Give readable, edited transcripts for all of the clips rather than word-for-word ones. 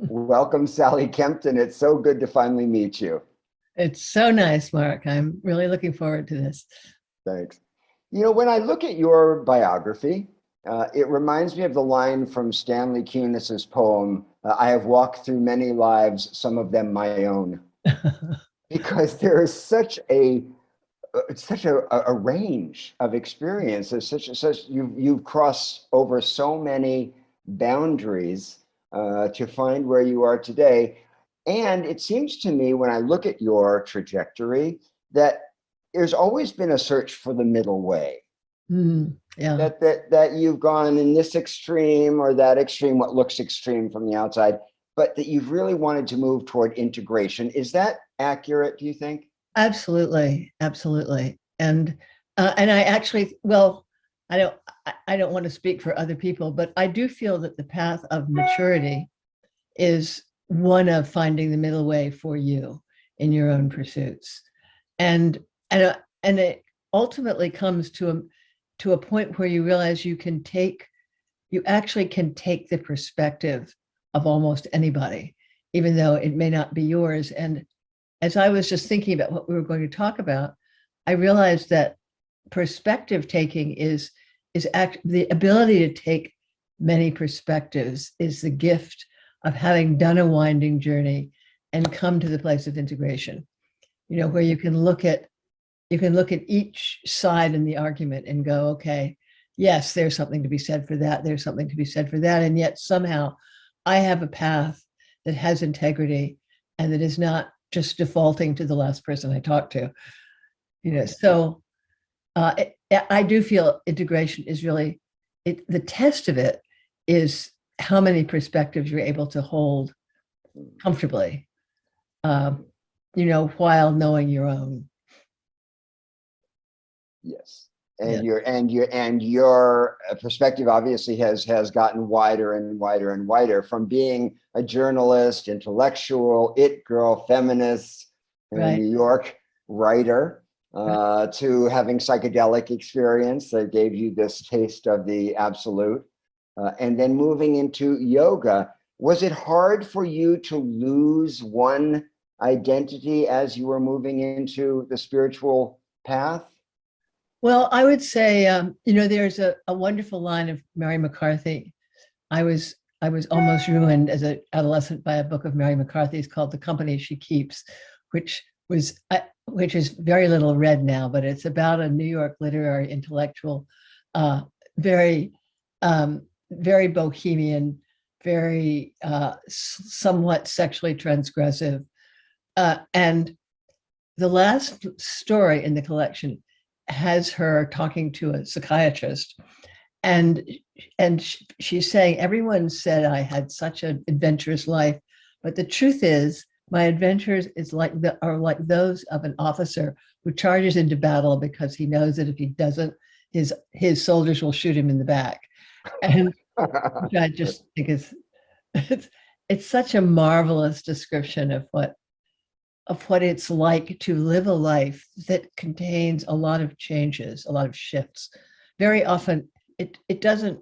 Welcome, Sally Kempton. It's so good to finally meet you. It's so nice, Mark. I'm really looking forward to this. Thanks. When I look at your biography, it reminds me of the line from Stanley Kunis's poem, I have walked through many lives, some of them my own, because there is such a range of experiences, such you've crossed over so many boundaries to find where you are today. And it seems to me when I look at your trajectory that there's always been a search for the middle way. Yeah. That you've gone in this extreme or that extreme, what looks extreme from the outside, but that you've really wanted to move toward integration. Is that accurate, do you think? Absolutely, absolutely. And I actually, well, I don't I don't want to speak for other people, but I do feel that the path of maturity is one of finding the middle way for you in your own pursuits. And it ultimately comes to a point where you realize you actually can take the perspective of almost anybody, even though it may not be yours. And as I was just thinking about what we were going to talk about, I realized that perspective taking is the ability to take many perspectives is the gift of having done a winding journey and come to the place of integration, where you can look at each side in the argument and go, okay, yes, there's something to be said for that. There's something to be said for that. And yet somehow I have a path that has integrity and that is not just defaulting to the last person I talked to. So I do feel integration is really the test of it is how many perspectives you're able to hold comfortably, while knowing your own. Yes. Yeah. And your perspective obviously has gotten wider and wider and wider, from being a journalist, intellectual, it girl, feminist, Right. New York writer, to having psychedelic experience that gave you this taste of the absolute, and then moving into yoga. Was it hard for you to lose one identity as you were moving into the spiritual path? Well, I would say, there's a wonderful line of Mary McCarthy. I was almost ruined as an adolescent by a book of Mary McCarthy's called The Company She Keeps, which which is very little read now, but it's about a New York literary intellectual, very very bohemian, very somewhat sexually transgressive, and the last story in the collection has her talking to a psychiatrist, and she's saying, everyone said I had such an adventurous life, but the truth is my adventures are like those of an officer who charges into battle because he knows that if he doesn't, his soldiers will shoot him in the back. And which I just think is it's such a marvelous description of what it's like to live a life that contains a lot of changes, a lot of shifts. Very often it doesn't,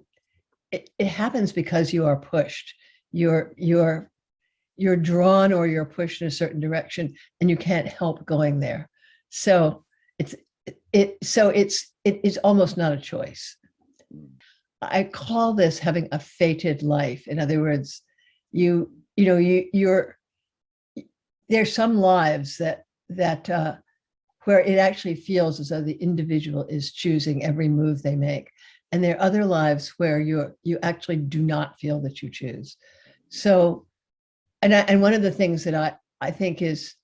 it happens because you are pushed. You're drawn or you're pushed in a certain direction and you can't help going there. So it is almost not a choice. I call this having a fated life. In other words, you're there's some lives that where it actually feels as though the individual is choosing every move they make, and there are other lives where you actually do not feel that you choose. So, and one of the things that I think is,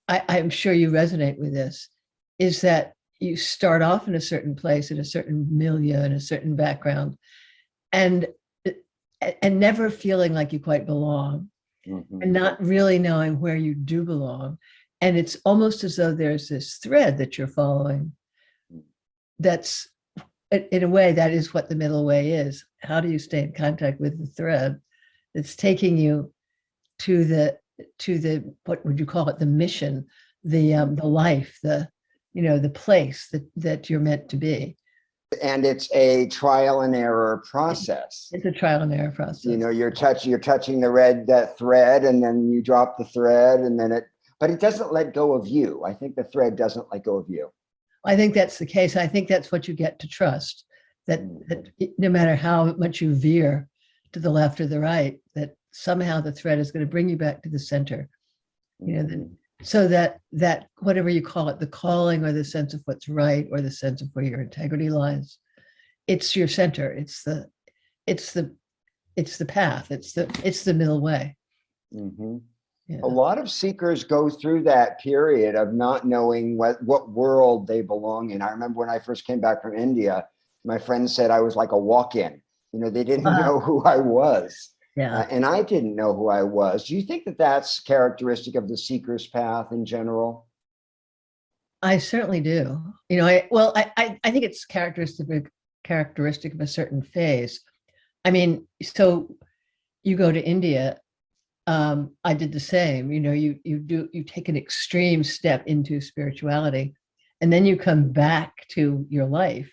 I'm sure you resonate with this, is that you start off in a certain place, in a certain milieu, in a certain background, and never feeling like you quite belong, and not really knowing where you do belong. And it's almost as though there's this thread that you're following. That's, in a way, that is what the middle way is. How do you stay in contact with the thread that's taking you to the what would you call it, the mission, the life, the place that you're meant to be. And it's a trial and error process. It's a trial and error process. You know, you're touching the red thread, and then you drop the thread, and then but it doesn't let go of you. I think the thread doesn't let go of you. I think that's the case. I think that's what you get to trust, that no matter how much you veer to the left or the right, that somehow the thread is going to bring you back to the center. You know, so that whatever you call it, the calling or the sense of what's right or the sense of where your integrity lies, it's your center. It's the path. It's the middle way. Mm-hmm. Yeah. A lot of seekers go through that period of not knowing what world they belong in. I remember when I first came back from India, my friends said I was like a walk-in. You know, they didn't know who I was. Yeah. And I didn't know who I was. Do you think that that's characteristic of the seeker's path in general? I certainly do. You know, I think it's characteristic of a certain phase. I mean, so you go to India. I did the same. You know, you take an extreme step into spirituality, and then you come back to your life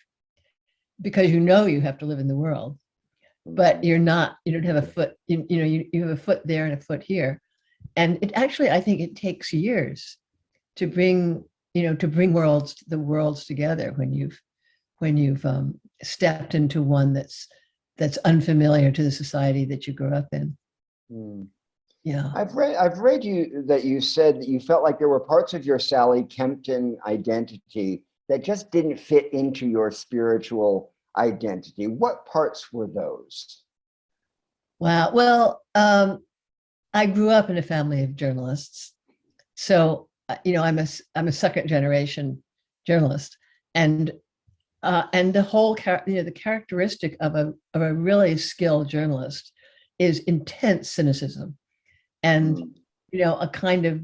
because you know you have to live in the world, but you don't have a foot. You have a foot there and a foot here, and it actually, I think it takes years to bring the worlds together when you've stepped into one that's unfamiliar to the society that you grew up in. Yeah. I've read you that you said that you felt like there were parts of your Sally Kempton identity that just didn't fit into your spiritual identity. What parts were those? Wow. Well, I grew up in a family of journalists, so I'm a second generation journalist, and the whole the characteristic of a really skilled journalist is intense cynicism, and a kind of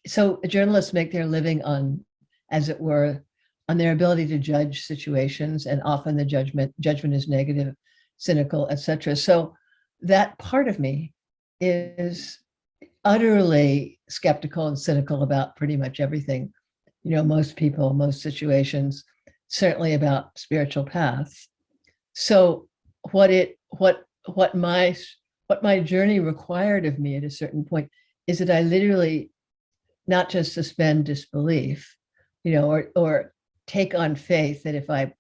so journalists make their living on, as it were, on their ability to judge situations, and often the judgment is negative, cynical, etc. So that part of me is utterly skeptical and cynical about pretty much everything. Most people, most situations, certainly about spiritual paths. So what my journey required of me at a certain point is that I literally not just suspend disbelief, or take on faith that if I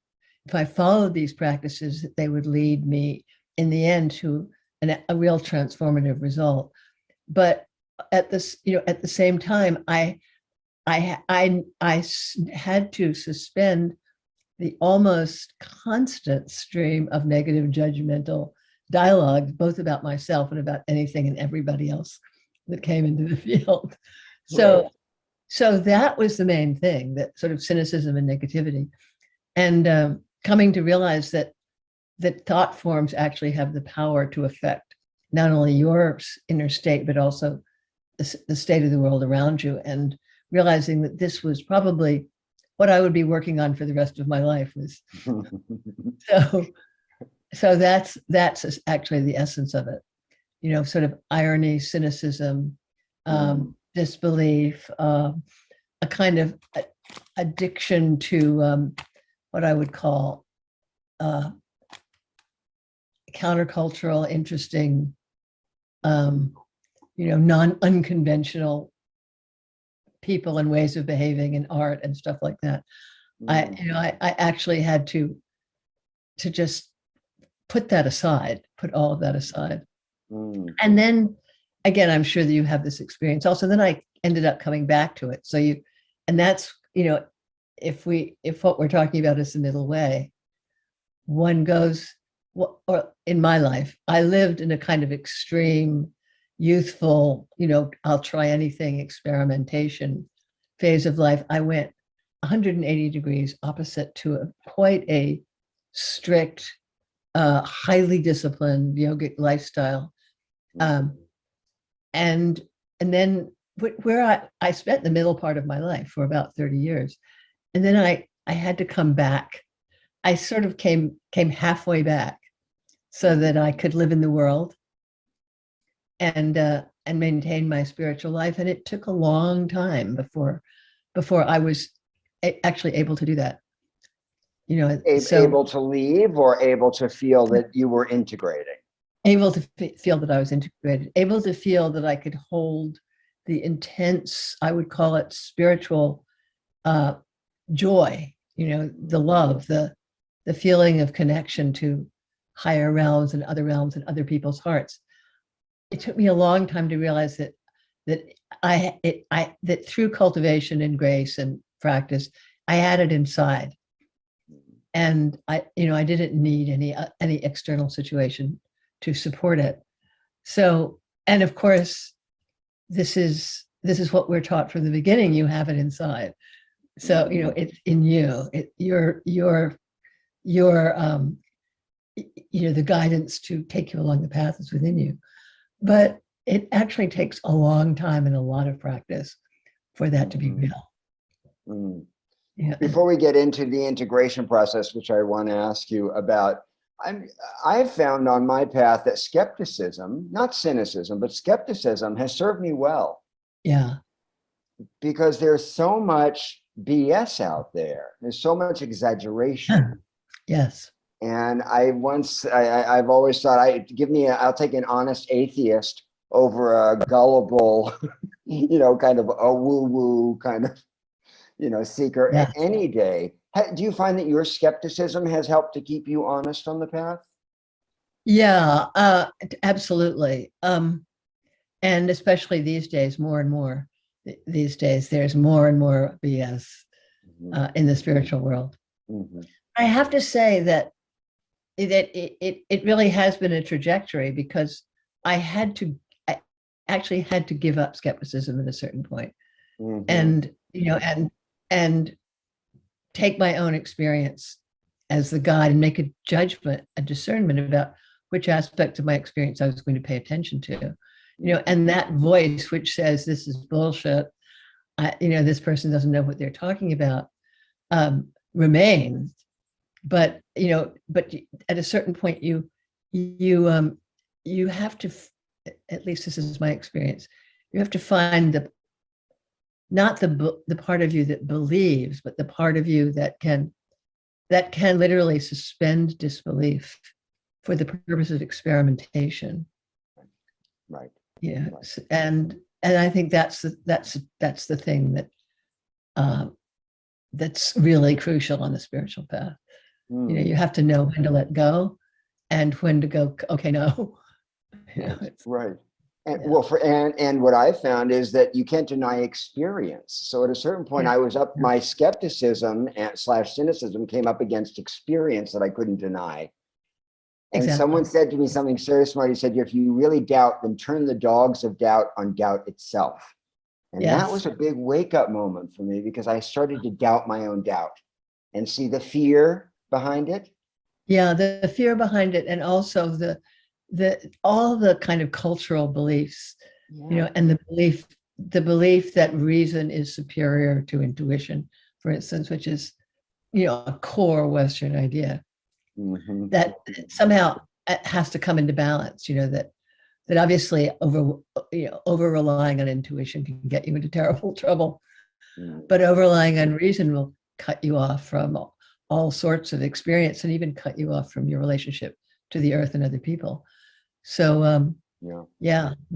followed these practices, that they would lead me in the end to a real transformative result. But at the same time, I had to suspend the almost constant stream of negative judgmental dialogue, both about myself and about anything and everybody else that came into the field. So that was the main thing, that sort of cynicism and negativity, and coming to realize that thought forms actually have the power to affect not only your inner state, but also the state of the world around you, and realizing that this was probably what I would be working on for the rest of my life. Was so that's actually the essence of it, sort of irony, cynicism, disbelief, a kind of addiction to what I would call countercultural, interesting, unconventional people and ways of behaving in art and stuff like that. I actually had to just put all of that aside. And then again, I'm sure that you have this experience also. Then I ended up coming back to it. And that's, if what we're talking about is the middle way, one goes, or in my life, I lived in a kind of extreme, youthful, I'll try anything experimentation phase of life. I went 180 degrees opposite to quite a strict, highly disciplined yogic lifestyle. And then where I spent the middle part of my life for about 30 years. And then I had to come back. I sort of came halfway back so that I could live in the world and maintain my spiritual life. And it took a long time before I was actually able to do that. So able to leave or able to feel that you were integrating? able to feel that I was integrated, able to feel that I could hold the intense, I would call it spiritual uh, joy, the love, the feeling of connection to higher realms and other people's hearts. It took me a long time to realize that that through cultivation and grace and practice, I had it inside, and I didn't need any external situation to support it. So, and of course, this is what we're taught from the beginning. You have it inside. So, it's in you. Your the guidance to take you along the path is within you. But it actually takes a long time and a lot of practice for that to be real. Mm. Yeah. Before we get into the integration process, which I want to ask you about, I've found on my path that skepticism, not cynicism, but skepticism has served me well. Yeah. Because there's so much BS out there. There's so much exaggeration. Yes. And I've always thought, I'll take an honest atheist over a gullible, kind of a woo-woo kind of, seeker Yes. any day. Do you find that your skepticism has helped to keep you honest on the path? Yeah, absolutely. And especially these days, more and more these days, there's more and more BS in the spiritual world. Mm-hmm. I have to say that it really has been a trajectory, because I actually had to give up skepticism at a certain point, Mm-hmm. and take my own experience as the guide and make a judgment, a discernment about which aspect of my experience I was going to pay attention to, and that voice which says this is bullshit, this person doesn't know what they're talking about, remains. But at a certain point, you have to, at least this is my experience, you have to find not the part of you that believes, but the part of you that can literally suspend disbelief for the purpose of experimentation. Right. Yeah. Right. And I think that's the thing that's really crucial on the spiritual path. You have to know when to let go and when to go, okay, no. Right. And and what I found is that you can't deny experience. So at a certain point, I was up, my skepticism / cynicism came up against experience that I couldn't deny. And someone said to me something very smart. He said, if you really doubt, then turn the dogs of doubt on doubt itself. And that was a big wake up moment for me, because I started to doubt my own doubt and see the fear behind it. Yeah, the fear behind it, and also all the kind of cultural beliefs, and the belief that reason is superior to intuition, for instance, which is, a core Western idea. Mm-hmm. That somehow has to come into balance, that obviously over relying on intuition can get you into terrible trouble, but over relying on reason will cut you off from all sorts of experience, and even cut you off from your relationship to the earth and other people. So we're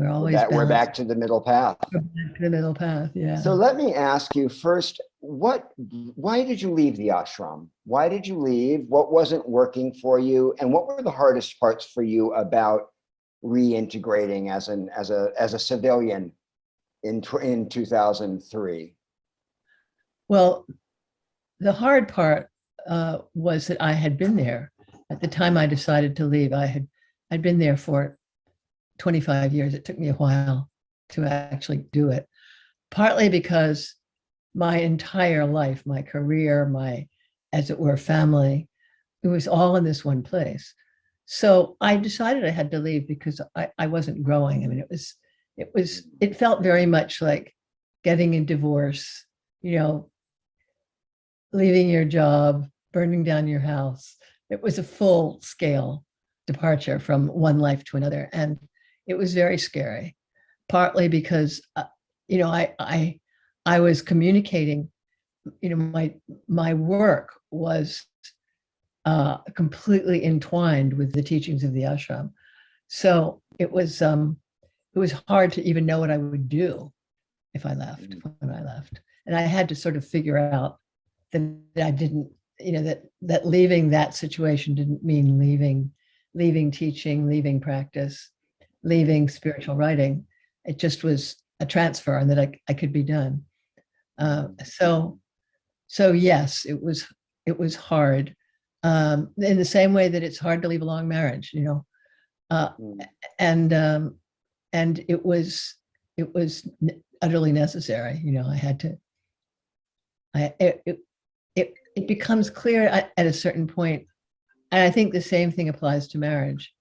always we're back to the middle path. We're back to the middle path. Yeah. So let me ask you first, why did you leave the ashram? Why did you leave? What wasn't working for you? And what were the hardest parts for you about reintegrating as a civilian in 2003? Well, the hard part was that I had been there at the time I decided to leave. I'd been there for 25 years. It took me a while to actually do it, partly because my entire life, my career, my, as it were, family, it was all in this one place. So I decided I had to leave because I wasn't growing. I mean, it felt very much like getting a divorce, leaving your job, burning down your house. It was a full scale departure from one life to another. And it was very scary, partly because, I was communicating, my work was completely entwined with the teachings of the ashram. So it was hard to even know what I would do if I left, when I left. And I had to sort of figure out that I didn't, that leaving that situation didn't mean leaving teaching, leaving practice, leaving spiritual writing. It just was a transfer, and that I could be done. So yes, it was hard. In the same way that it's hard to leave a long marriage, and it was utterly necessary. I had to. It becomes clear at a certain point, and I think the same thing applies to marriage.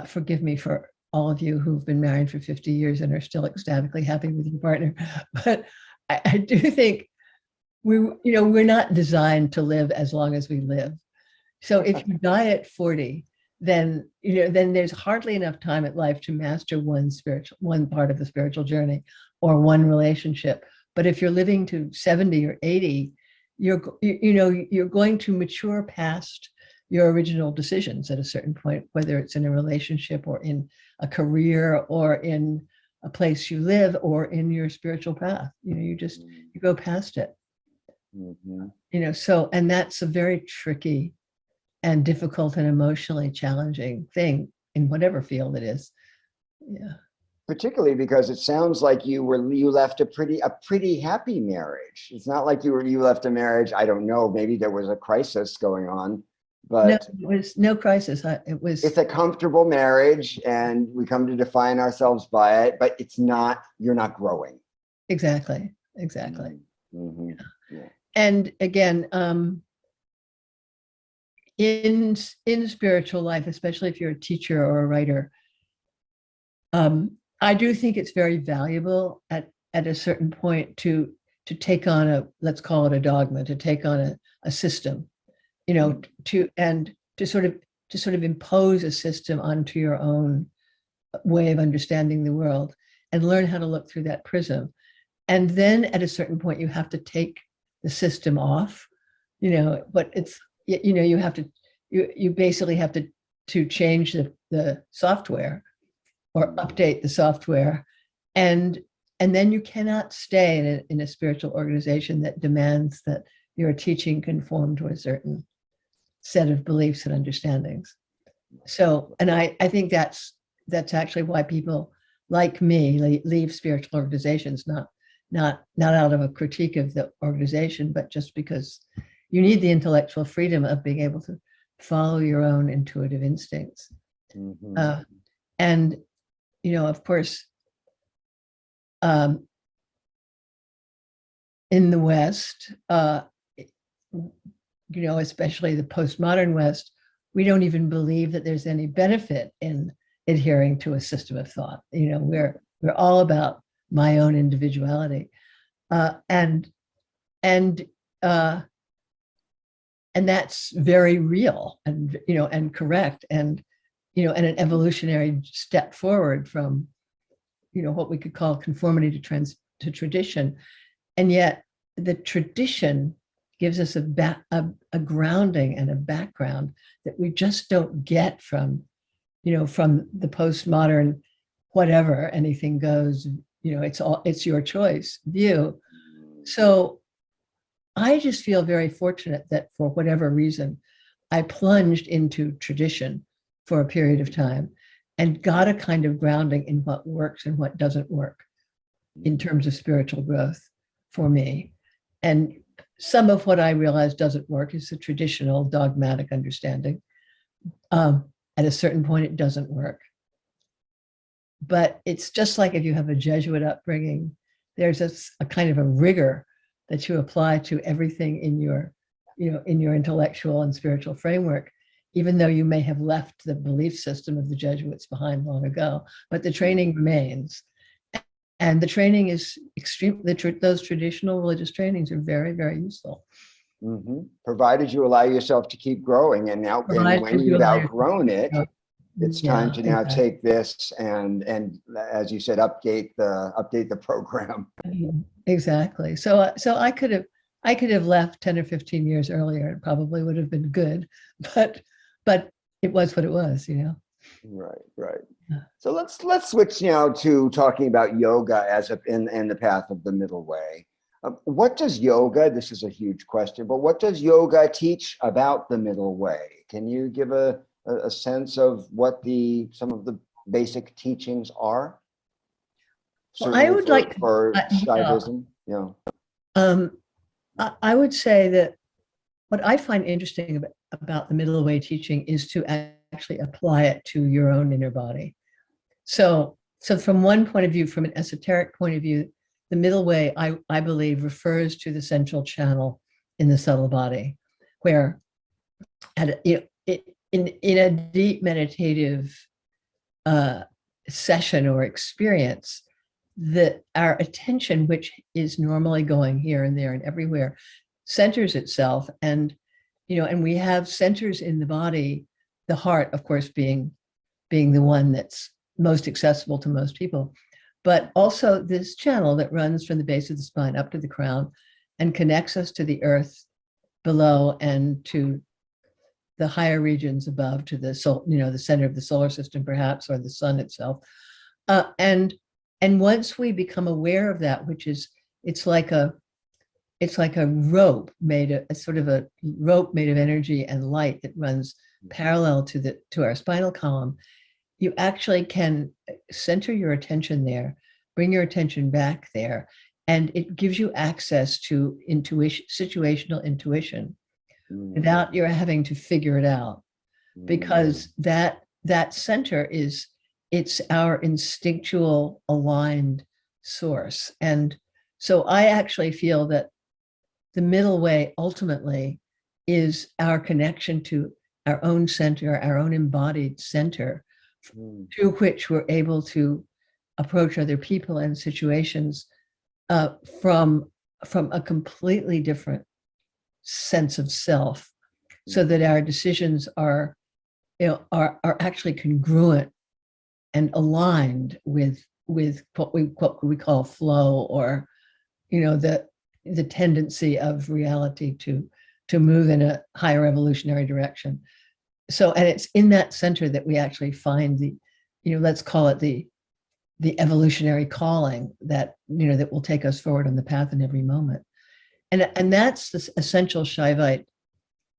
Forgive me for all of you who've been married for 50 years and are still ecstatically happy with your partner, but I do think we're not designed to live as long as we live. So if you die at 40, then there's hardly enough time at life to master one part of the spiritual journey or one relationship. But if you're living to 70 or 80, you're going to mature past your original decisions at a certain point, whether it's in a relationship or in a career or in a place you live or in your spiritual path. You go past it. So, and that's a very tricky and difficult and emotionally challenging thing in whatever field it is. Yeah. Particularly because it sounds like you left a pretty happy marriage. It's not like you left a marriage. I don't know. Maybe there was a crisis going on, but no, it was no crisis. It's a comfortable marriage, and we come to define ourselves by it. But you're not growing. Exactly. Yeah. And again, in spiritual life, especially if you're a teacher or a writer, I do think it's very valuable at a certain point to take on let's call it a dogma, to take on a system, to sort of impose a system onto your own way of understanding the world and learn how to look through that prism. And then at a certain point, you have to take the system off, but it's, you basically have to change the software or update the software. And then you cannot stay in a spiritual organization that demands that your teaching conform to a certain set of beliefs and understandings. So, and I think that's actually why people like me leave spiritual organizations, not out of a critique of the organization, but just because you need the intellectual freedom of being able to follow your own intuitive instincts. And, of course, in the West, especially the postmodern West, we don't even believe that there's any benefit in adhering to a system of thought. We're all about my own individuality, and that's very real and correct, and an evolutionary step forward from what we could call conformity to tradition. And yet the tradition gives us a grounding and a background that we just don't get from the postmodern whatever, anything goes, it's your choice view. So I just feel very fortunate that for whatever reason, I plunged into tradition for a period of time and got a kind of grounding in what works and what doesn't work in terms of spiritual growth for me. And some of what I realized doesn't work is the traditional dogmatic understanding. At a certain point, it doesn't work. But it's just like if you have a Jesuit upbringing, there's a kind of a rigor that you apply to everything in your intellectual and spiritual framework, even though you may have left the belief system of the Jesuits behind long ago, but the training remains. And the training is extreme. Those traditional religious trainings are very, very useful. Provided you allow yourself to keep growing. And now, when you've outgrown it, it's time to now take this and as you said, update the program. Exactly. So I could have I could have left 10 or 15 years earlier. It probably would have been good, but it was what it was, you know. Right, right. Yeah. So let's switch now to talking about yoga as in the path of the middle way. What does yoga, this is a huge question, but what does yoga teach about the middle way? Can you give a sense of what some of the basic teachings are? Well, I Certainly would like to, for yeah, Shaivism, yeah. um, I would say that what I find interesting about the middle way teaching is to actually apply it to your own inner body. So from one point of view, from an esoteric point of view, the middle way, I believe, refers to the central channel in the subtle body, where in a deep meditative session or experience, that our attention, which is normally going here and there and everywhere, centers itself. And we have centers in the body, the heart, of course, being the one that's most accessible to most people, but also this channel that runs from the base of the spine up to the crown and connects us to the earth below and to the higher regions above, to the soul, the center of the solar system, perhaps, or the sun itself. And once we become aware of that, which is, it's like a rope a sort of a rope made of energy and light that runs parallel to our spinal column. You actually can center your attention there, bring your attention back there, and it gives you access to intuition, situational intuition, without you having to figure it out, because that center it's our instinctual aligned source. And so I actually feel that the middle way ultimately is our connection to our own center, our own embodied center, through which we're able to approach other people and situations from a completely different sense of self, so that our decisions are actually congruent and aligned with what we call flow, or the tendency of reality to move in a higher evolutionary direction. So, and it's in that center that we actually find let's call it the evolutionary calling that will take us forward on the path in every moment. And that's the essential Shaivite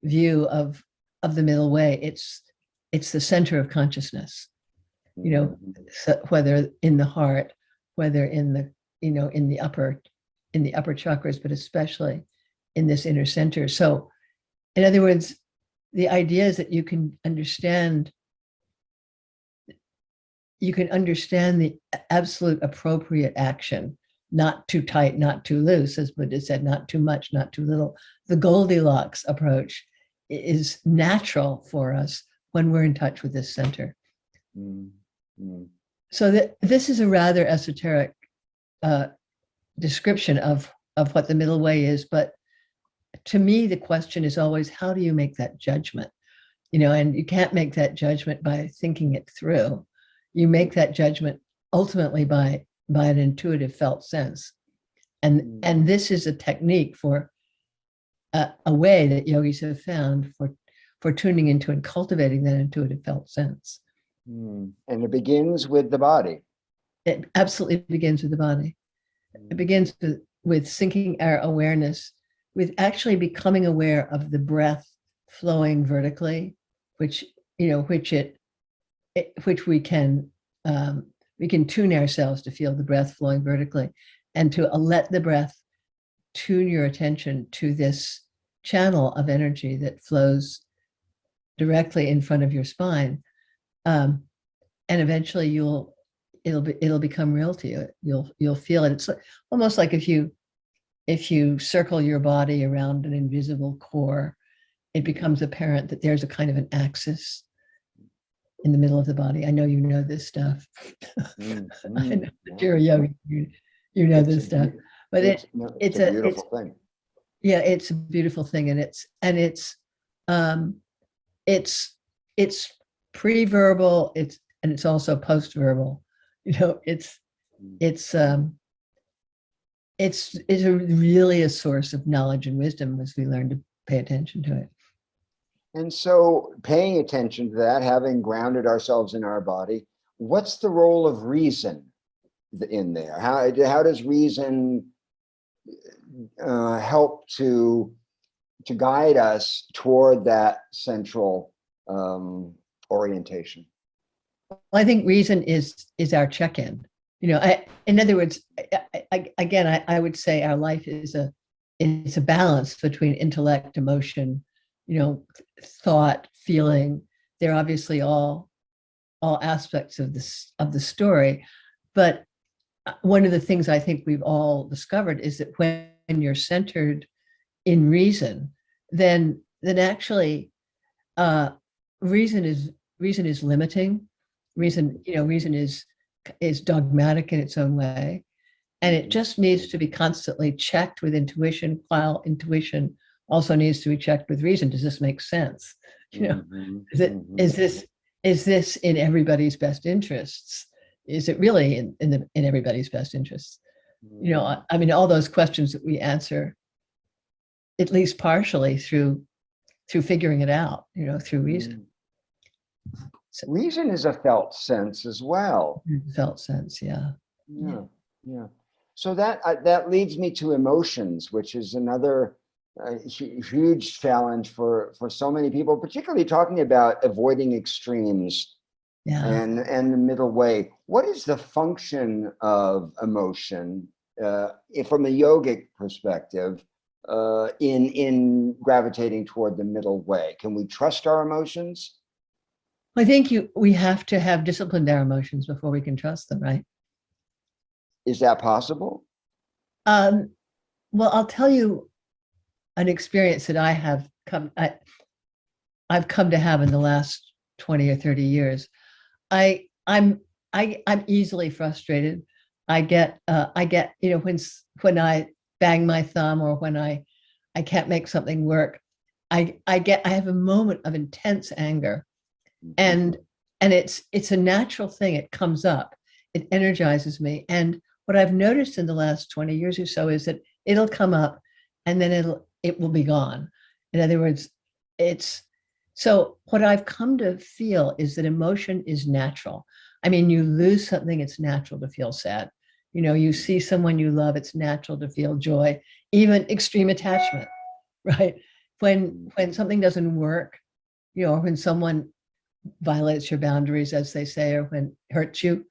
view of the middle way. It's the center of consciousness, so whether in the heart, whether in the in the upper chakras, but especially in this inner center. So, in other words, the idea is that you can understand the absolute appropriate action, not too tight, not too loose, as Buddha said, not too much, not too little. The Goldilocks approach is natural for us when we're in touch with this center. So this is a rather esoteric description of what the middle way is, but to me, the question is always, how do you make that judgment? And you can't make that judgment by thinking it through. You make that judgment ultimately by an intuitive felt sense. And this is a technique for a way that yogis have found for tuning into and cultivating that intuitive felt sense. And it begins with the body. It absolutely begins with the body. It begins with syncing our awareness, with actually becoming aware of the breath flowing vertically, which we can tune ourselves to feel the breath flowing vertically, and to let the breath tune your attention to this channel of energy that flows directly in front of your spine, and eventually it'll become real to you. You'll feel it. It's almost like if you circle your body around an invisible core, it becomes apparent that there's a kind of an axis in the middle of the body. I know you know this stuff. I know that you're a yogi. You know this stuff. But it's a beautiful thing. Yeah, it's a beautiful thing, and it's pre-verbal. It's also post-verbal. It's it's really a source of knowledge and wisdom as we learn to pay attention to it. And so paying attention to that, having grounded ourselves in our body, what's the role of reason in there? How does reason help to guide us toward that central orientation? Well, I think reason is our check-in. In other words, I would say our life is a balance between intellect, emotion, thought, feeling. They're obviously all aspects of the story, but one of the things I think we've all discovered is that when you're centered in reason, then actually reason is limiting. Reason is dogmatic in its own way, and it just needs to be constantly checked with intuition, while intuition also needs to be checked with reason. Does this make sense? Is this in everybody's best interests? Is it really in everybody's best interests? I mean, all those questions that we answer, at least partially through figuring it out, through reason. So, reason is a felt sense as well. Felt sense, yeah. So that leads me to emotions, which is another huge challenge for so many people, particularly talking about avoiding extremes and the middle way. What is the function of emotion from a yogic perspective in gravitating toward the middle way? Can we trust our emotions? I think we have to have disciplined our emotions before we can trust them, right? Is that possible? Well, I'll tell you an experience that I've come to have in the last 20 or 30 years. I'm easily frustrated. I get when I bang my thumb, or when I can't make something work, I have a moment of intense anger. And it's a natural thing. It comes up, it energizes me. And what I've noticed in the last 20 years or so is that it'll come up and then it will be gone. In other words, so what I've come to feel is that emotion is natural. I mean, you lose something, it's natural to feel sad. You see someone you love, it's natural to feel joy, even extreme attachment, right? When something doesn't work, or when someone violates your boundaries, as they say, or when hurts you,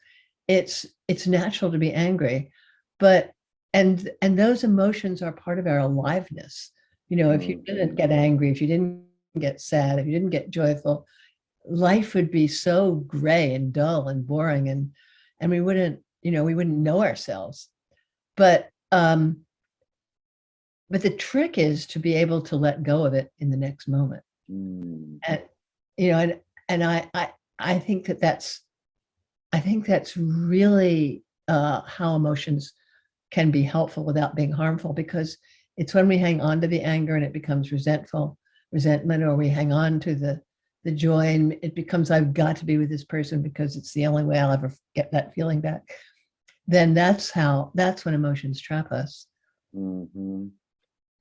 it's natural to be angry. But and those emotions are part of our aliveness. If you didn't get angry, if you didn't get sad, if you didn't get joyful, life would be so gray and dull and boring, and we wouldn't know ourselves. But the trick is to be able to let go of it in the next moment. And I think that's really how emotions can be helpful without being harmful, because it's when we hang on to the anger and it becomes resentment, or we hang on to the joy and it becomes, I've got to be with this person because it's the only way I'll ever get that feeling back. Then that's when emotions trap us. Mm-hmm.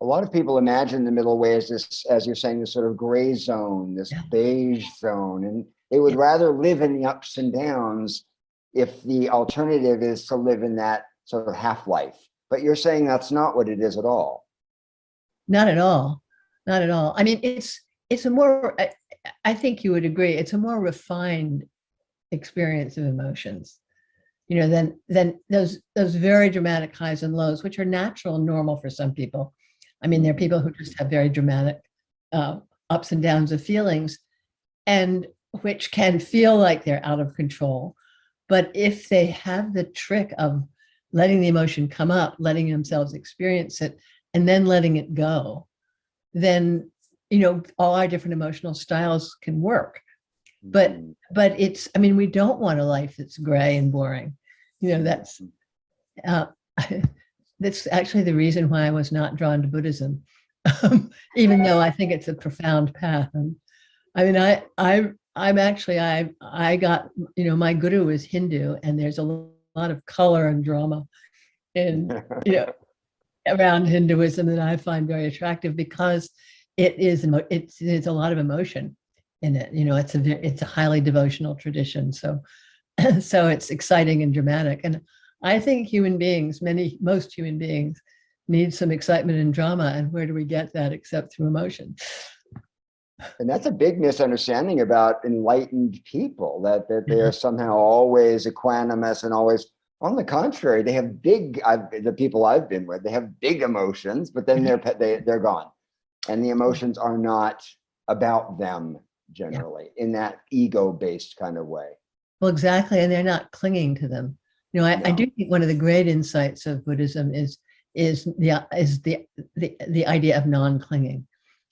A lot of people imagine the middle way as this, as you're saying, this sort of gray zone, this beige zone, and they would rather live in the ups and downs if the alternative is to live in that sort of half-life. But you're saying that's not what it is at all. Not at all. Not at all. I mean, it's a more, I think you would agree, it's a more refined experience of emotions, than those very dramatic highs and lows, which are natural and normal for some people. I mean, there are people who just have very dramatic ups and downs of feelings, and which can feel like they're out of control. But if they have the trick of letting the emotion come up, letting themselves experience it, and then letting it go, then, all our different emotional styles can work. But it's, I mean, we don't want a life that's gray and boring. That's actually the reason why I was not drawn to Buddhism, even though I think it's a profound path. And I mean, I got, my guru is Hindu, and there's a lot of color and drama, and around Hinduism that I find very attractive because it's a lot of emotion in it. It's a highly devotional tradition. So so it's exciting and dramatic. And I think most human beings need some excitement and drama. And where do we get that except through emotion? And that's a big misunderstanding about enlightened people, that they are somehow always equanimous and always, on the contrary, they have the people I've been with, they have big emotions, but then they're gone. And the emotions are not about them generally in that ego-based kind of way. Well, exactly. And they're not clinging to them. I do think one of the great insights of Buddhism is the idea of non-clinging.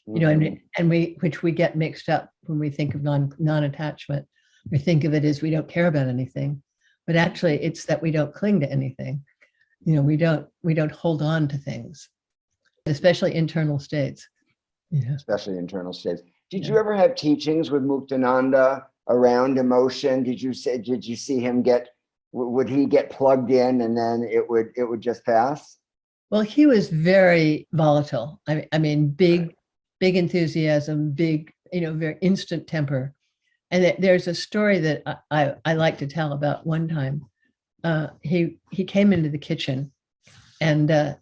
Which we get mixed up when we think of non-attachment. We think of it as we don't care about anything, but actually it's that we don't cling to anything. We don't hold on to things, especially internal states. Especially internal states. Did you ever have teachings with Muktananda around emotion? Did you see him would he get plugged in and then it would just pass? Well, he was very volatile. I mean, big enthusiasm, very instant temper. And there's a story that I like to tell about one time. He came into the kitchen and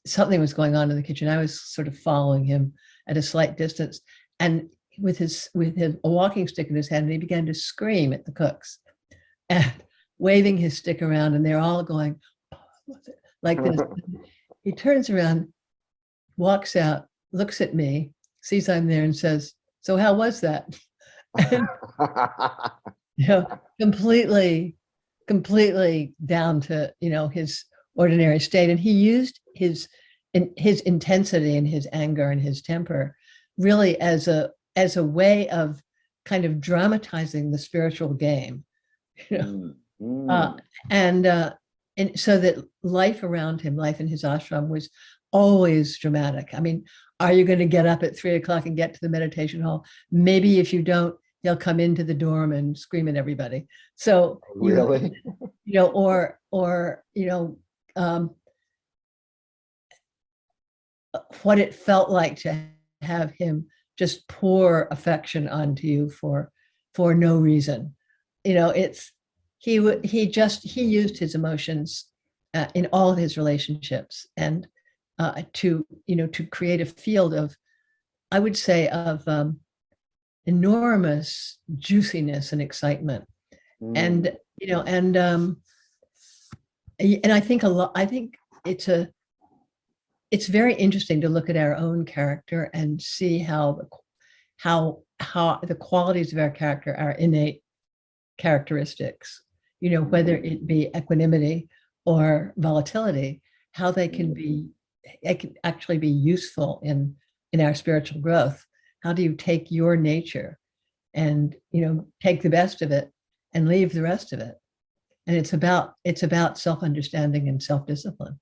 something was going on in the kitchen. I was sort of following him at a slight distance, and with a walking stick in his hand, and he began to scream at the cooks and waving his stick around, and they're all going like this. He turns around, walks out, looks at me, sees I'm there, and says, "So how was that?" And, completely down to his ordinary state. And he used his intensity and his anger and his temper really as a way of kind of dramatizing the spiritual game, and so that life around him, life in his ashram, was always dramatic. I mean, are you going to get up at 3:00 and get to the meditation hall? Maybe if you don't, they'll come into the dorm and scream at everybody. So really, what it felt like to have him just pour affection onto you for no reason. He used his emotions in all of his relationships, and to create a field of, I would say, of enormous juiciness and excitement. And I think it's very interesting to look at our own character and see how the qualities of our character, our innate characteristics, whether it be equanimity or volatility, how they can actually be useful in our spiritual growth. How do you take your nature and take the best of it and leave the rest of it? And it's about self-understanding and self-discipline.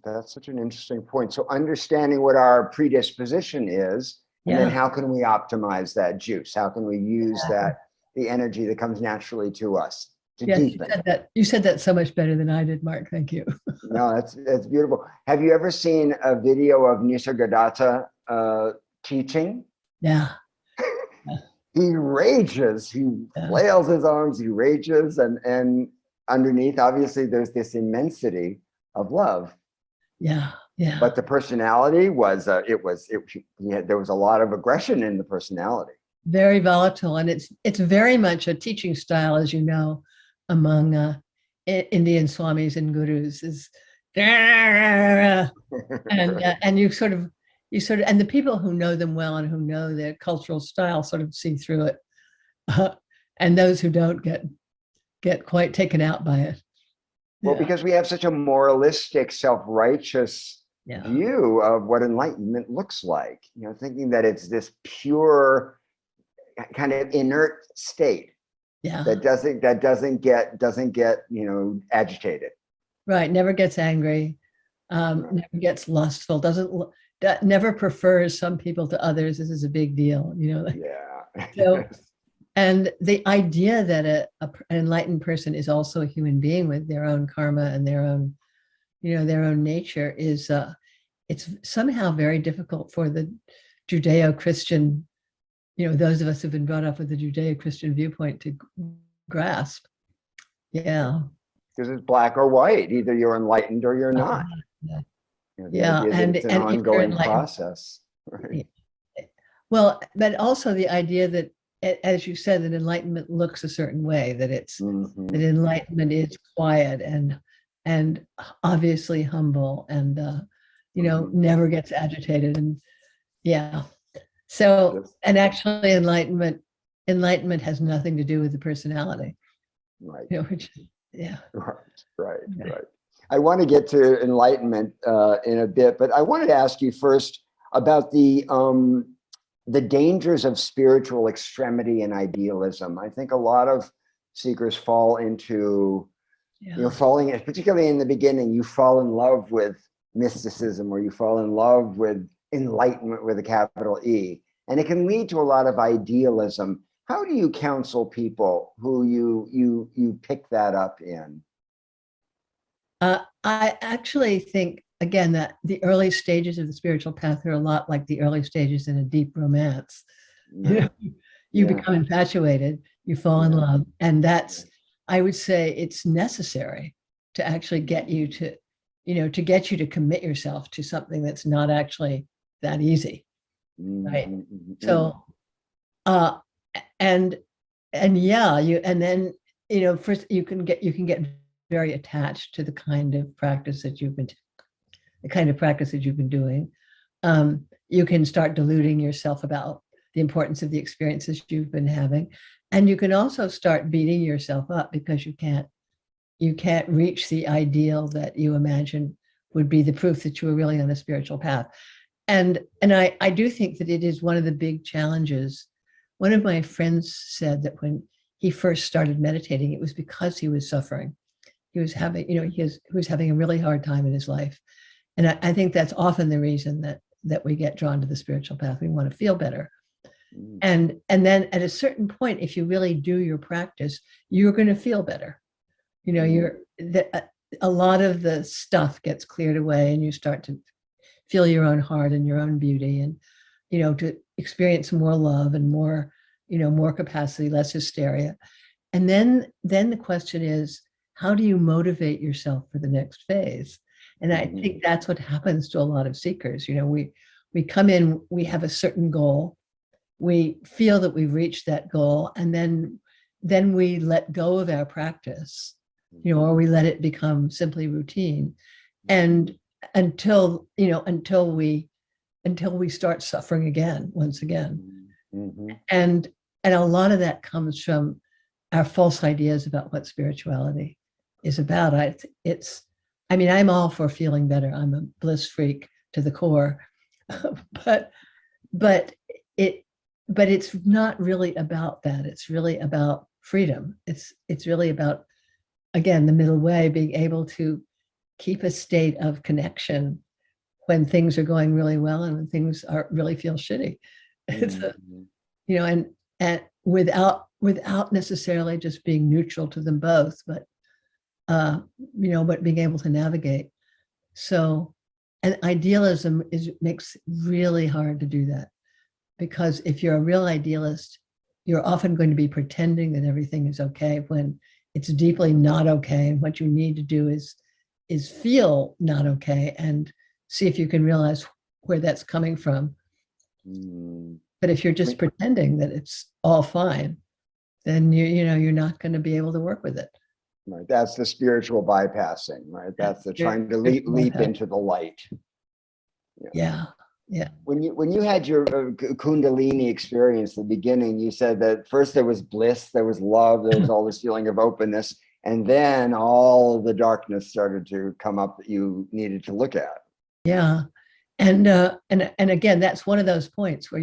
That's such an interesting point. So understanding what our predisposition is, and then how can we optimize that juice? How can we use the energy that comes naturally to us to deepen? You said that so much better than I did, Mark. Thank you. No, that's beautiful. Have you ever seen a video of Nisargadatta teaching? Yeah. He rages, he flails his arms, he rages, and underneath, obviously, there's this immensity of love. Yeah. But the personality was, there was a lot of aggression in the personality. Very volatile, and it's very much a teaching style, as you know, among Indian swamis and gurus, is and you sort of, and the people who know them well and who know their cultural style sort of see through it, and those who don't get quite taken out by it. Well, because we have such a moralistic, self-righteous view of what enlightenment looks like, thinking that it's this pure kind of inert state that doesn't get agitated. Right, never gets angry, never gets lustful, never prefers some people to others. This is a big deal, Yeah. So And the idea that an enlightened person is also a human being with their own karma and their own, their own nature is, it's somehow very difficult for the Judeo-Christian, those of us who've been brought up with the Judeo-Christian viewpoint to grasp. Yeah. Because it's black or white. Either you're enlightened or you're not. Yeah. The idea that it's an ongoing process. Right? Well, but also the idea that, as you said, that enlightenment looks a certain way, that it's that enlightenment is quiet and obviously humble and never gets agitated. And yeah. So, and actually enlightenment has nothing to do with the personality. Right. Yeah. Right. I want to get to enlightenment in a bit, but I wanted to ask you first about the dangers of spiritual extremity and idealism. I think a lot of seekers fall into, particularly in the beginning, you fall in love with mysticism, or you fall in love with enlightenment with a capital E, and it can lead to a lot of idealism. How do you counsel people who you pick that up in? I actually think, again, that the early stages of the spiritual path are a lot like the early stages in a deep romance. You become infatuated, you fall in love, and that's, I would say, it's necessary to actually get you to, to get you to commit yourself to something that's not actually that easy, right? So, and then first you can get very attached to the kind of practice that you've been doing. You can start deluding yourself about the importance of the experiences you've been having, and you can also start beating yourself up because you can't reach the ideal that you imagine would be the proof that you were really on a spiritual path. And I do think that it is one of the big challenges. One of my friends said that when he first started meditating, it was because he was suffering. He was having, he was having a really hard time in his life. And I think that's often the reason that we get drawn to the spiritual path. We want to feel better. And then at a certain point, if you really do your practice, you're going to feel better. A lot of the stuff gets cleared away, and you start to feel your own heart and your own beauty, and to experience more love and more capacity, less hysteria. And then the question is, how do you motivate yourself for the next phase? And I think that's what happens to a lot of seekers. We come in, we have a certain goal, we feel that we've reached that goal, and then we let go of our practice, or we let it become simply routine, and until we start suffering again, once again. And a lot of that comes from our false ideas about what spirituality is about. I'm all for feeling better. I'm a bliss freak to the core, but it's not really about that. It's really about freedom. It's really about, again, the middle way, being able to keep a state of connection when things are going really well and when things really feel shitty. It's and without necessarily just being neutral to them both, but being able to navigate. So, and idealism makes it really hard to do that, because if you're a real idealist, you're often going to be pretending that everything is okay when it's deeply not okay. And what you need to do is feel not okay and see if you can realize where that's coming from. But if you're just pretending that it's all fine, then you're not going to be able to work with it. Right. That's the spiritual bypassing, right? That's the trying to leap into the light. Yeah. When you had your Kundalini experience at the beginning, you said that first there was bliss, there was love, there was all this feeling of openness, and then all the darkness started to come up that you needed to look at. Yeah. And again, that's one of those points where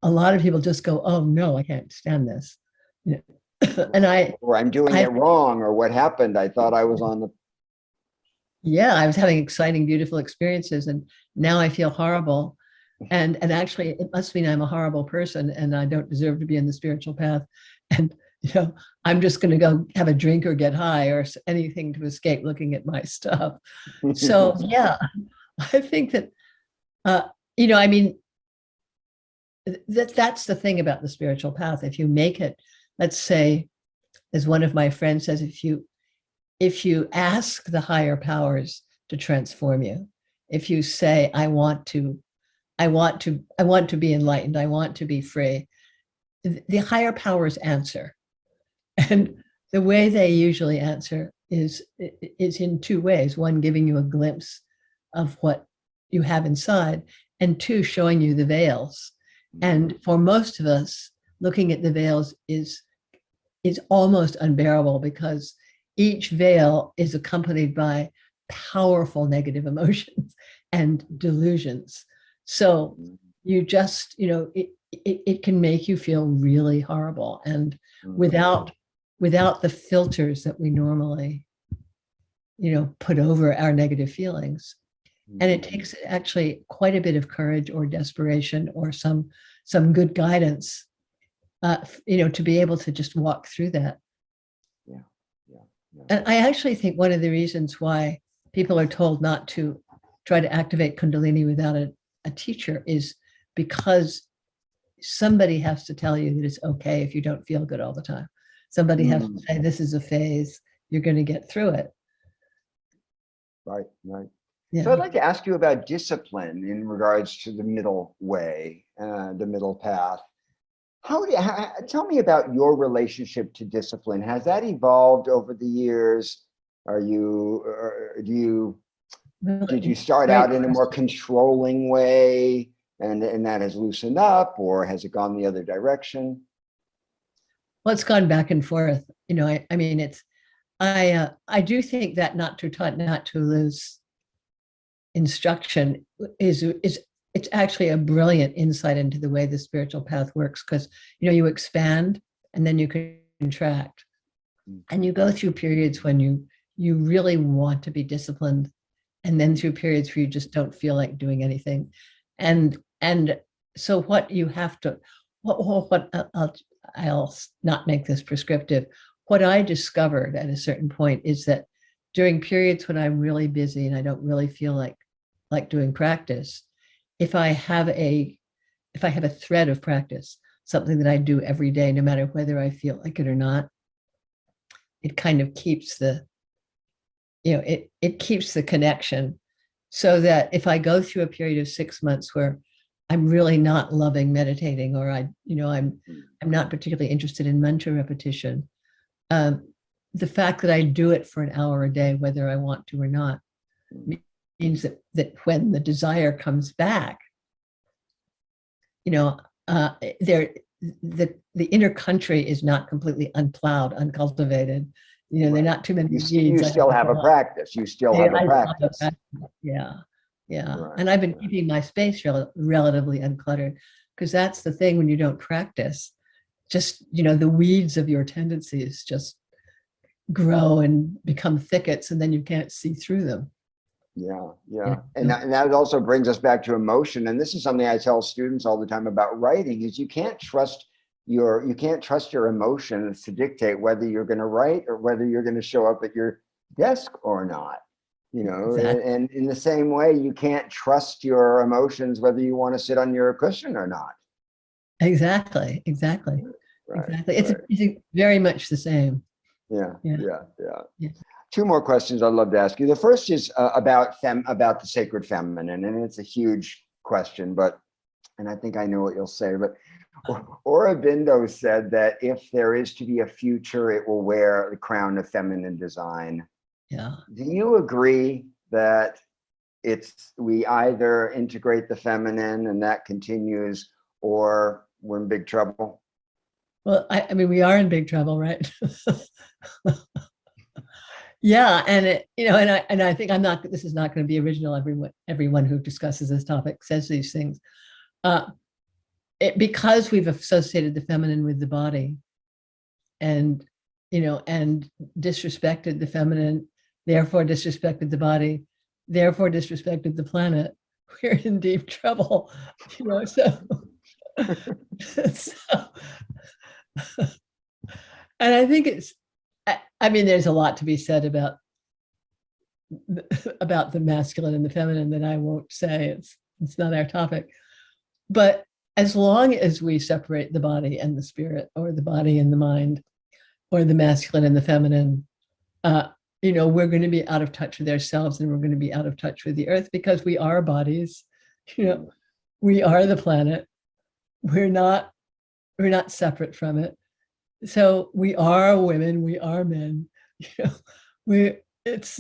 a lot of people just go, oh no, I can't stand this. Or I'm doing it wrong, or what happened? I thought I was on the. Yeah, I was having exciting, beautiful experiences, and now I feel horrible. And actually, it must mean I'm a horrible person and I don't deserve to be in the spiritual path. And, I'm just going to go have a drink or get high or anything to escape looking at my stuff. So, yeah, I think that, I mean, that's the thing about the spiritual path. If you make it, let's say, as one of my friends says, if you ask the higher powers to transform you, if you say, I want to be enlightened, I want to be free, the higher powers answer. And the way they usually answer is in two ways. One, giving you a glimpse of what you have inside, and two, showing you the veils. And for most of us, looking at the veils is almost unbearable, because each veil is accompanied by powerful negative emotions and delusions. So you just, it can make you feel really horrible. And without the filters that we normally, put over our negative feelings. And it takes actually quite a bit of courage or desperation or some good guidance, to be able to just walk through that. Yeah. And I actually think one of the reasons why people are told not to try to activate Kundalini without a teacher is because somebody has to tell you that it's okay if you don't feel good all the time. Somebody has to say, this is a phase, you're going to get through it. Right. Yeah. So I'd like to ask you about discipline in regards to the middle way, the middle path. Tell me about your relationship to discipline. Has that evolved over the years? Did you start out in a more controlling way and that has loosened up, or has it gone the other direction? Well, it's gone back and forth. I mean, I do think that not to lose instruction is it's actually a brilliant insight into the way the spiritual path works, because you expand and then you contract, and you go through periods when you really want to be disciplined, and then through periods where you just don't feel like doing anything. And so what you have to, I'll not make this prescriptive. What I discovered at a certain point is that during periods when I'm really busy and I don't really feel like doing practice, if I have a thread of practice, something that I do every day, no matter whether I feel like it or not, it kind of keeps it keeps the connection, so that if I go through a period of 6 months where I'm really not loving meditating, or I'm not particularly interested in mantra repetition, the fact that I do it for an hour a day, whether I want to or not, means that when the desire comes back, the inner country is not completely unplowed, uncultivated. There are not too many weeds. You still have a practice. You still have a practice. Yeah. Right, And I've been keeping my space relatively uncluttered, because that's the thing when you don't practice. Just, the weeds of your tendencies just grow and become thickets, and then you can't see through them. Yeah. And that also brings us back to emotion. And this is something I tell students all the time about writing, is you can't trust your emotions to dictate whether you're going to write or whether you're going to show up at your desk or not. Exactly. And in the same way, you can't trust your emotions whether you want to sit on your cushion or not. Exactly. Right. It's very much the same. Yeah. Two more questions I'd love to ask you. The first is about the sacred feminine, and it's a huge question, and I think I know what you'll say, but Aurobindo said that if there is to be a future, it will wear the crown of feminine design. Yeah. Do you agree that we either integrate the feminine and that continues, or we're in big trouble? Well, I mean, we are in big trouble, right? Yeah, and I think this is not going to be original. Everyone who discusses this topic says these things. Because we've associated the feminine with the body, and disrespected the feminine, therefore disrespected the body, therefore disrespected the planet. we're in deep trouble, so, so and I think I mean, there's a lot to be said about the masculine and the feminine that I won't say. It's not our topic. But as long as we separate the body and the spirit, or the body and the mind, or the masculine and the feminine, we're going to be out of touch with ourselves, and we're going to be out of touch with the earth, because we are bodies. We are the planet. We're not separate from it. So we are women, we are men. It's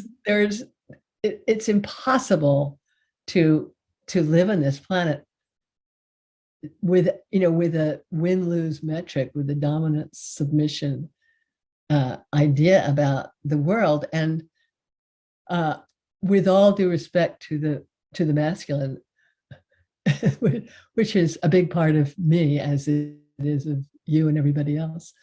impossible to live on this planet with a win-lose metric, with a dominant submission idea about the world. And with all due respect to the masculine, which is a big part of me, as it is of you and everybody else,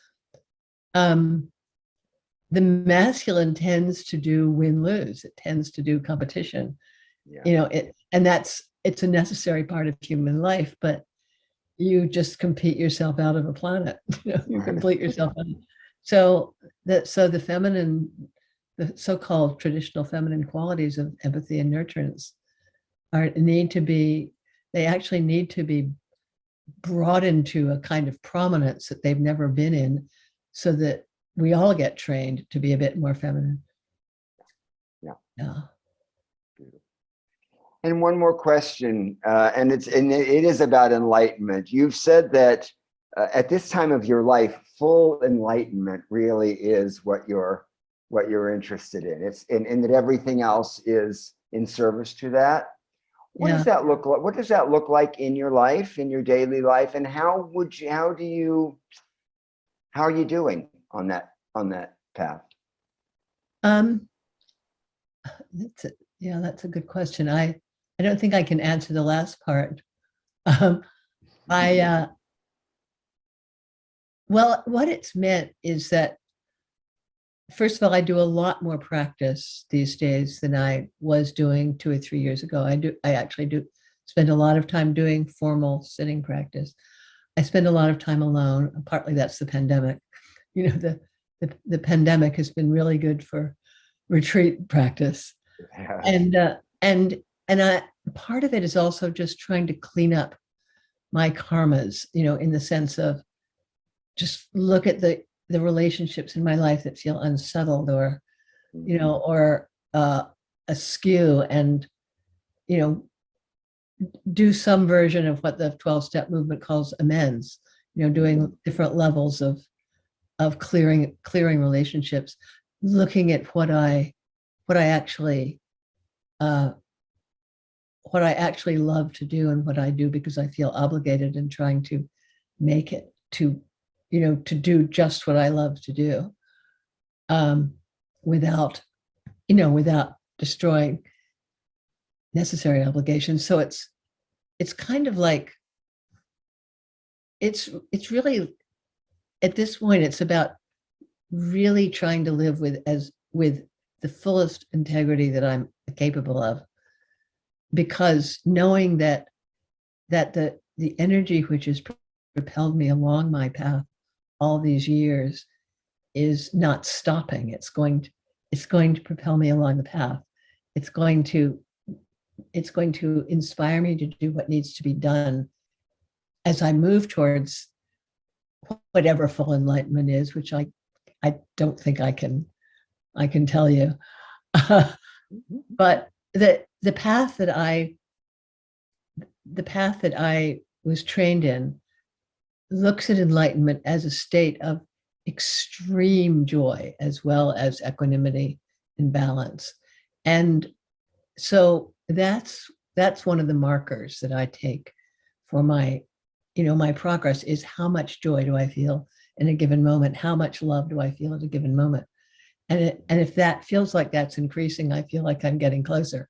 the masculine tends to do win-lose. It tends to do competition. Yeah. It's a necessary part of human life, but you just compete yourself out of a planet. You complete yourself out. So the feminine, the so-called traditional feminine qualities of empathy and nurturance they actually need to be brought into a kind of prominence that they've never been in, so that we all get trained to be a bit more feminine. Yeah. And one more question, and it is about enlightenment. You've said that at this time of your life, full enlightenment really is what you're interested in. It's in that everything else is in service to that. What does that look like? What does that look like in your life, in your daily life, and how are you doing on that path? That's a good question. I don't think I can answer the last part. Well, what it's meant is that, first of all, I do a lot more practice these days than I was doing 2 or 3 years ago. I actually do spend a lot of time doing formal sitting practice. I spend a lot of time alone. Partly that's the pandemic. The pandemic has been really good for retreat practice. Yeah. And part of it is also just trying to clean up my karmas, in the sense of just look at the relationships in my life that feel unsettled, or askew, and do some version of what the 12-step movement calls amends, doing different levels of clearing relationships, looking at what I actually love to do, and what I do because I feel obligated, and trying to make it to do just what I love to do, without destroying necessary obligations. So it's kind of like, it's really, at this point, it's about really trying to live with the fullest integrity that I'm capable of, because knowing that the energy which has propelled me along my path all these years is not stopping. It's going to propel me along the path. It's going to inspire me to do what needs to be done as I move towards whatever full enlightenment is, which I don't think I can tell you. But the path that I was trained in looks at enlightenment as a state of extreme joy, as well as equanimity and balance. And so that's one of the markers that I take for my progress, is how much joy do I feel in a given moment? How much love do I feel at a given moment? And if that feels like that's increasing, I feel like I'm getting closer.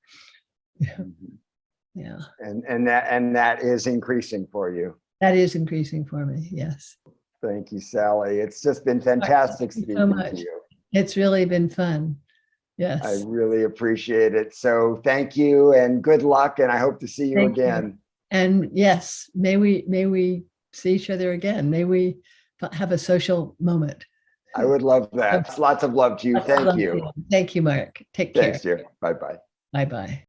Yeah. And that is increasing for you. That is increasing for me. Yes. Thank you, Sally. It's just been fantastic speaking to you. It's really been fun. I Yes. really appreciate it. So thank you and good luck. And I hope to see you Thank you. again. And yes, may we see each other again. May we have a social moment. I would love that. Lots of love to you. Thank you. Thank you, Mark. Take care. Thanks, dear. Bye bye. Bye bye.